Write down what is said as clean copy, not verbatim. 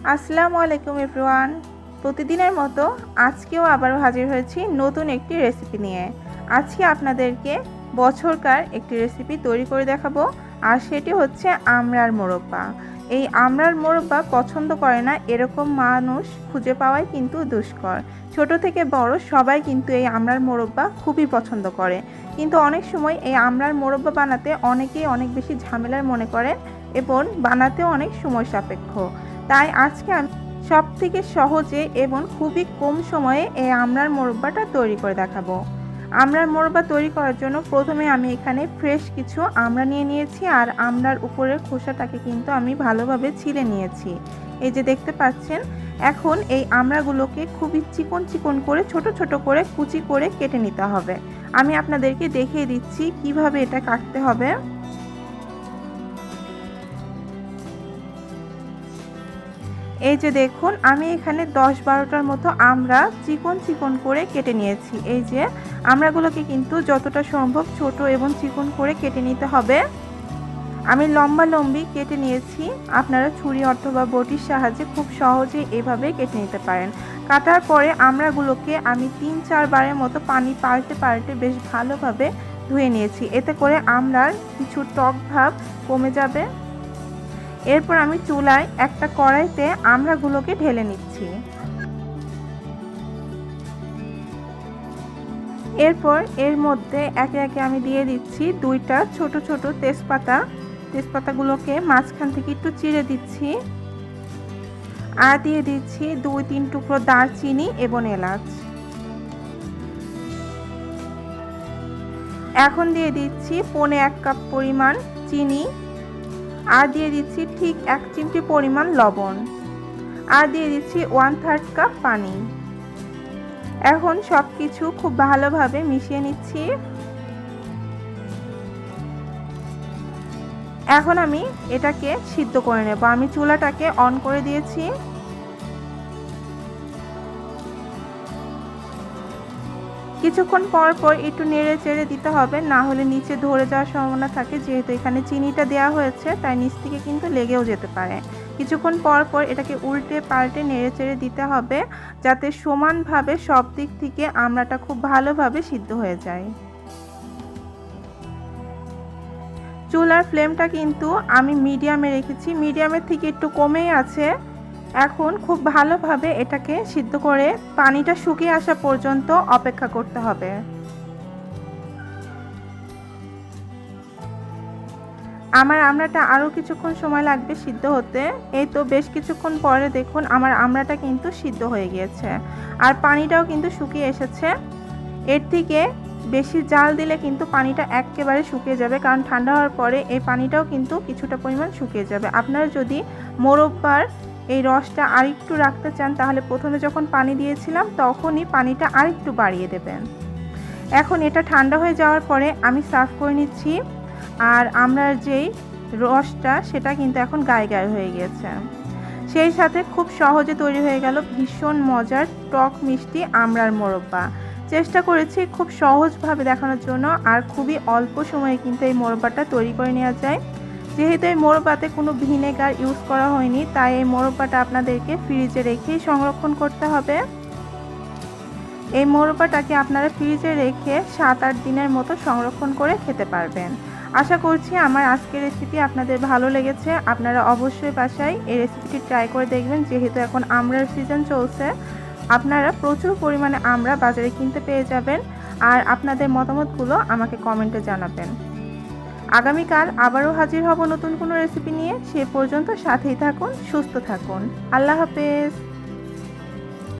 আসসালামু আলাইকুম এভরিওয়ান। প্রতিদিনের মতো আজকেও আবারও হাজির হয়েছি নতুন একটি রেসিপি নিয়ে। আজকে আপনাদেরকে বছরকার একটি রেসিপি তৈরি করে দেখাবো, আর সেটি হচ্ছে আমরার মোরব্বা। এই আমরার মোরব্বা পছন্দ করে না এরকম মানুষ খুঁজে পাওয়াই কিন্তু দুষ্কর। ছোট থেকে বড় সবাই কিন্তু এই আমরার মোরব্বা খুবই পছন্দ করে, কিন্তু অনেক সময় এই আমরার মোরব্বা বানাতে অনেকেই অনেক বেশি ঝামেলার মনে করে এবং বানাতেও অনেক সময় সাপেক্ষ। তাই আজকে আমি সবথেকে সহজে এবং খুবই কম সময়ে এই আমড়ার মোরব্বাটা তৈরি করে দেখাবো। আমড়ার মোরব্বা তৈরি করার জন্য প্রথমে আমি এখানে ফ্রেশ কিছু আমড়া নিয়ে নিয়েছি, আর আমড়ার উপরের খোসাটাকে কিন্তু আমি ভালোভাবে ছিলে নিয়েছি। এই যে দেখতে পাচ্ছেন, এখন এই আমড়াগুলোকে খুবই চিকন চিকন করে ছোট ছোট করে কুচি করে কেটে নিতে হবে। আমি আপনাদেরকে দেখিয়ে দিচ্ছি কিভাবে এটা কাটতে হবে। এই যে দেখুন, আমি এখানে 10-12টার মতো আমড়া চিকন চিকন করে কেটে নিয়েছি। এই যে আমড়াগুলোকে কিন্তু যতটা সম্ভব ছোট এবং চিকন করে কেটে নিতে হবে। আমি লম্বা লম্বি কেটে নিয়েছি। আপনারা ছুরি অথবা বটির সাহায্যে খুব সহজেই এভাবে কেটে নিতে পারেন। কাটার পরে আমড়াগুলোকে আমি 3-4 বারের মতো পানি পাল্টে পাল্টে বেশ ভালোভাবে ধুয়ে নিয়েছি। এতে করে আমড়ার কিছু টক ভাব কমে যাবে। এরপর আমি চুলায় একটা কড়াইতে আমড়াগুলোকে ঢেলে নিচ্ছি। এরপর এর মধ্যে একে একে আমি দিয়ে দিচ্ছি 2টা ছোট ছোট তেজপাতা। তেজপাতাগুলোকে মাঝখান থেকে একটু চিড়ে দিচ্ছি, আর দিয়ে দিচ্ছি 2-3 টুকরো দারচিনি এবং এলাচ। এখন দিয়ে দিচ্ছি 1.25 কাপ পরিমাণ চিনি, আর দিয়ে দিচ্ছি ঠিক 1 চিমটি পরিমাণ লবণ, আর দিয়ে দিচ্ছি 1/3 কাপ পানি। এখন সব কিছু খুব ভালোভাবে মিশিয়ে নিচ্ছি। এখন আমি এটাকে সিদ্ধ করে নেব। আমি চুলাটাকে অন করে দিয়েছি। কিছুক্ষণ পর পর একটু নেড়ে চেড়ে দিতে হবে, না হলে নিচে ধরে যাওয়ার সম্ভাবনা থাকে। যেহেতু এখানে চিনিটা দেওয়া হয়েছে, তাই নিচ থেকে কিন্তু লেগেও যেতে পারে। কিছুক্ষণ পর পর এটাকে উল্টে পাল্টে নেড়ে চেড়ে দিতে হবে, যাতে সমানভাবে সব দিক থেকে আমড়াটা খুব ভালোভাবে সিদ্ধ হয়ে যায়। চুলার ফ্লেমটা কিন্তু আমি মিডিয়ামে রেখেছি, মিডিয়ামের থেকে একটু কমেই আছে। এখন খুব ভালোভাবে এটাকে সিদ্ধ করে পানিটা শুকিয়ে আসা পর্যন্ত অপেক্ষা করতে হবে। আমার আমড়াটা আরও কিছুক্ষণ সময় লাগবে সিদ্ধ হতে। এই তো বেশ কিছুক্ষণ পরে দেখুন আমার আমড়াটা কিন্তু সিদ্ধ হয়ে গিয়েছে, আর পানিটাও কিন্তু শুকিয়ে এসেছে। এর থেকে বেশি জাল দিলে কিন্তু পানিটা একেবারে শুকিয়ে যাবে, কারণ ঠান্ডা হওয়ার পরে এই পানিটাও কিন্তু কিছুটা পরিমাণ শুকিয়ে যাবে। আপনারা যদি মোরব্বার এই রসটা আরেকটু রাখতে চান, তাহলে প্রথমে যখন পানি দিয়েছিলাম তখনই পানিটা আরেকটু বাড়িয়ে দেবেন। এখন এটা ঠান্ডা হয়ে যাওয়ার পরে আমি সার্ভ করে নিচ্ছি, আর আমরার যেই রসটা সেটা কিন্তু এখন গায়ে গায়ে হয়ে গিয়েছে। সেই সাথে খুব সহজে তৈরি হয়ে গেল ভীষণ মজার টক মিষ্টি আমরার মোরব্বা। চেষ্টা করেছি খুব সহজভাবে দেখানোর জন্য, আর খুবই অল্প সময়ে কিন্তু এই মোরব্বাটা তৈরি করে নেওয়া যায়। যেহেতু এই মোরব্বাতে কোনো ভিনেগার ইউজ করা হয়নি, তাই এই মোরব্বাটা আপনাদেরকে ফ্রিজে রেখেই সংরক্ষণ করতে হবে। এই মোরব্বাটাকে আপনারা ফ্রিজে রেখে 7-8 দিনের মতো সংরক্ষণ করে খেতে পারবেন। আশা করছি আমার আজকের রেসিপি আপনাদের ভালো লেগেছে। আপনারা অবশ্যই বাসায় এই রেসিপিটি ট্রাই করে দেখবেন। যেহেতু এখন আমড়ার সিজন চলছে, আপনারা প্রচুর পরিমাণে আমড়া বাজারে কিনতে পেয়ে যাবেন। আর আপনাদের মতামতগুলো আমাকে কমেন্টে জানাবেন। আগামীকাল আবারও হাজির হব নতুন কোনো রেসিপি নিয়ে। সে পর্যন্ত সাথেই থাকুন, সুস্থ থাকুন। আল্লাহ হাফেজ।